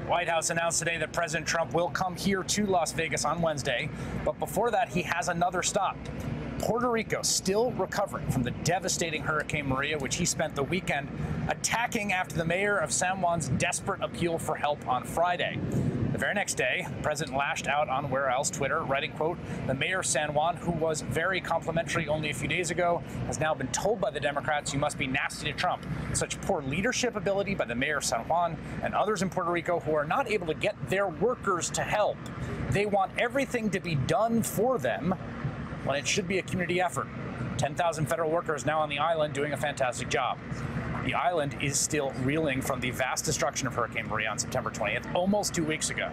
White House announced today that President Trump will come here to Las Vegas on Wednesday. But before that, he has another stop. Puerto Rico still recovering from the devastating Hurricane Maria, which he spent the weekend attacking after the mayor of San Juan's desperate appeal for help on Friday. The very next day, the president lashed out on where else Twitter, writing, quote, "The mayor of San Juan, who was very complimentary only a few days ago, has now been told by the Democrats you must be nasty to Trump. Such poor leadership ability by the mayor of San Juan and others in Puerto Rico who are not able to get their workers to help. They want everything to be done for them when it should be a community effort. 10,000 federal workers now on the island doing a fantastic job." The island is still reeling from the vast destruction of Hurricane Maria on September 20th, almost 2 weeks ago.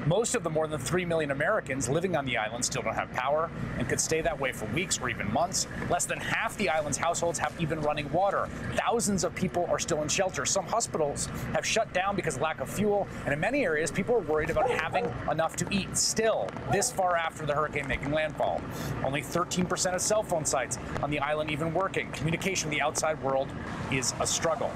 Most of the more than 3 million Americans living on the island still don't have power and could stay that way for weeks or even months. Less than half the island's households have even running water. Thousands of people are still in shelter. Some hospitals have shut down because of lack of fuel, and in many areas, people are worried about having enough to eat still, this far after the hurricane making landfall. Only 13% of cell phone sites on the island even working. Communication with the outside world is a struggle.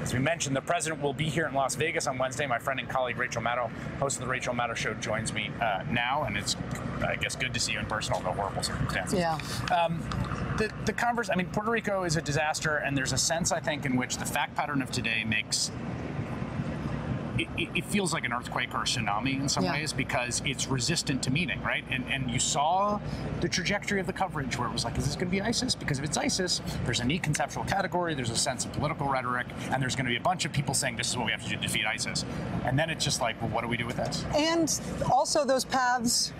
As we mentioned, the president will be here in Las Vegas on Wednesday. My friend and colleague Rachel Maddow, host of the Rachel Maddow Show, joins me now, and it's, I guess, good to see you in person, although horrible circumstances. Yeah. The converse, I mean, Puerto Rico is a disaster, and there's a sense, I think, in which the fact pattern of today makes it feels like an earthquake or a tsunami in some ways, because it's resistant to meaning, right? And you saw the trajectory of the coverage where it was like, is this going to be ISIS? Because if it's ISIS, there's a neat conceptual category, there's a sense of political rhetoric, and there's going to be a bunch of people saying this is what we have to do to defeat ISIS. And then it's just like, well, what do we do with this? And also those paths,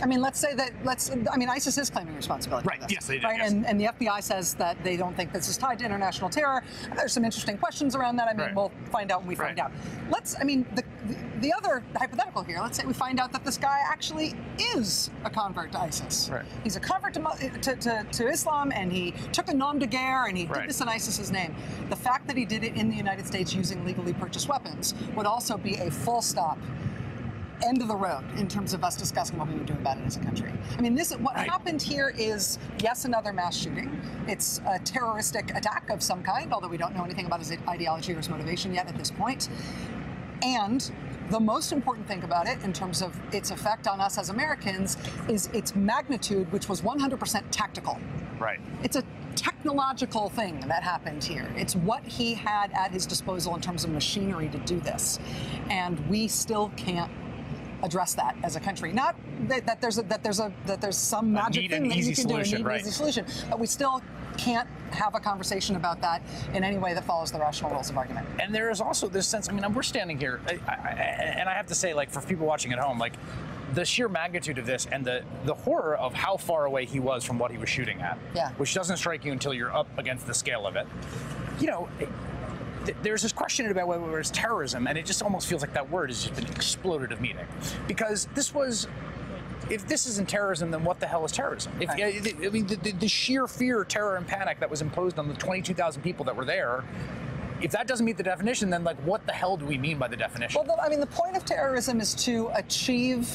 I mean, let's say that, ISIS is claiming responsibility for this. Yes, they did. Right? Yes. And the FBI says that they don't think this is tied to international terror. There's some interesting questions around that. I mean, we'll find out when we find out. The other hypothetical here, let's say we find out that this guy actually is a convert to ISIS. Right. He's a convert to Islam, and he took a nom de guerre, and he did this in ISIS's name. The fact that he did it in the United States using legally purchased weapons would also be a full stop, end of the road in terms of us discussing what we would do about it as a country. I mean, what happened here is, yes, another mass shooting. It's a terroristic attack of some kind, although we don't know anything about his ideology or his motivation yet at this point. And the most important thing about it, in terms of its effect on us as Americans, is its magnitude, which was 100% tactical. Right. It's a technological thing that happened here. It's what he had at his disposal in terms of machinery to do this. And we still can't address that as a country. Not that there's some magic thing that you can do, a neat, easy solution, but we still can't have a conversation about that in any way that follows the rational rules of argument. And there is also this sense, I mean, we're standing here, and I have to say, like, for people watching at home, like, the sheer magnitude of this and the horror of how far away he was from what he was shooting at, which doesn't strike you until you're up against the scale of it. You know, there's this question about whether it's terrorism, and it just almost feels like that word has just been exploded of meaning. Because this was, if this isn't terrorism, then what the hell is terrorism? If, I mean, the sheer fear, terror, and panic that was imposed on the 22,000 people that were there, if that doesn't meet the definition, then, like, what the hell do we mean by the definition? Well, I mean, the point of terrorism is to achieve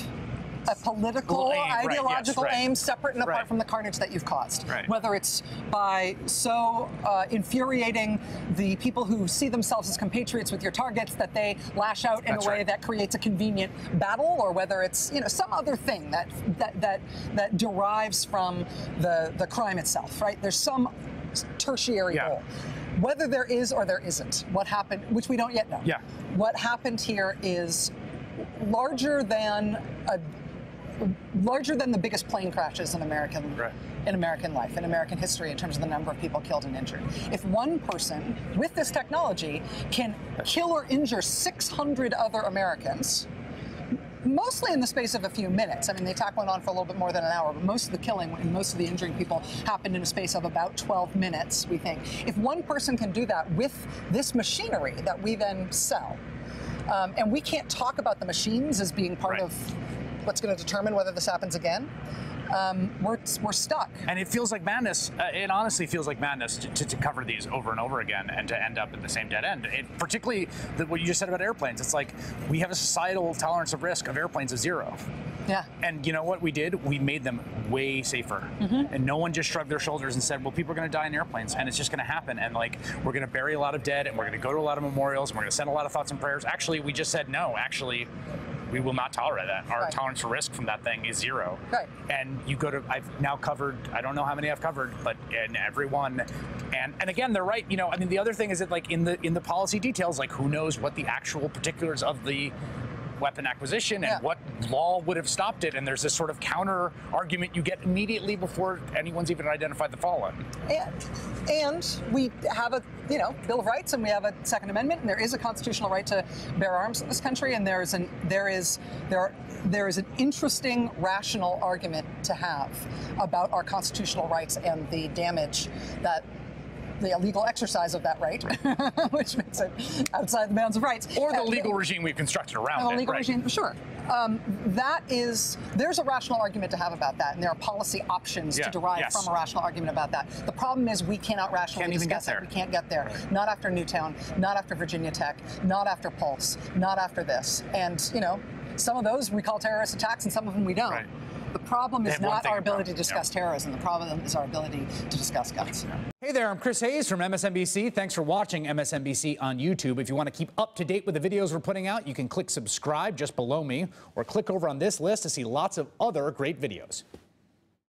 a political, ideological aim separate and apart from the carnage that you've caused. Whether it's by so infuriating the people who see themselves as compatriots with your targets that they lash out in a way that creates a convenient battle, or whether it's, you know, some other thing that derives from the crime itself, right? There's some tertiary goal. Whether there is or there isn't, what happened, which we don't yet know. What happened here is larger than the biggest plane crashes in American life, in American history, in terms of the number of people killed and injured. If one person with this technology can kill or injure 600 other Americans, mostly in the space of a few minutes. I mean, the attack went on for a little bit more than an hour, but most of the killing and most of the injuring people happened in a space of about 12 minutes, we think. If one person can do that with this machinery that we then sell, and we can't talk about the machines as being part of what's going to determine whether this happens again, we're stuck. And it feels like madness. It honestly feels like madness to cover these over and over again and to end up in the same dead end. Particularly what you just said about airplanes. It's like we have a societal tolerance of risk of airplanes of 0. Yeah. And you know what we did? We made them way safer. And no one just shrugged their shoulders and said, well, people are going to die in airplanes and it's just going to happen. And like, we're going to bury a lot of dead and we're going to go to a lot of memorials and we're going to send a lot of thoughts and prayers. Actually, we just said, no, actually, we will not tolerate that. Our tolerance for risk from that thing is 0. Right. And you go to, I've now covered, I don't know how many I've covered, but in every one. And again, they're right. You know, I mean, the other thing is that like in the policy details, like who knows what the actual particulars of the weapon acquisition and what law would have stopped it, and there's this sort of counter argument you get immediately before anyone's even identified the fallen. And we have a Bill of Rights, and we have a Second Amendment, and there is a constitutional right to bear arms in this country, and there is an interesting rational argument to have about our constitutional rights and the damage that the illegal exercise of that right, which makes it outside the bounds of rights. Or the legal regime we've constructed around it. The legal regime, sure. There's a rational argument to have about that, and there are policy options to derive from a rational argument about that. The problem is we cannot rationally discuss it. We can't get there. Not after Newtown, not after Virginia Tech, not after Pulse, not after this. And, some of those we call terrorist attacks, and some of them we don't. Right. The problem is not our ability to discuss terrorism. The problem is our ability to discuss guns. Hey there, I'm Chris Hayes from MSNBC. Thanks for watching MSNBC on YouTube. If you want to keep up to date with the videos we're putting out, you can click subscribe just below me or click over on this list to see lots of other great videos.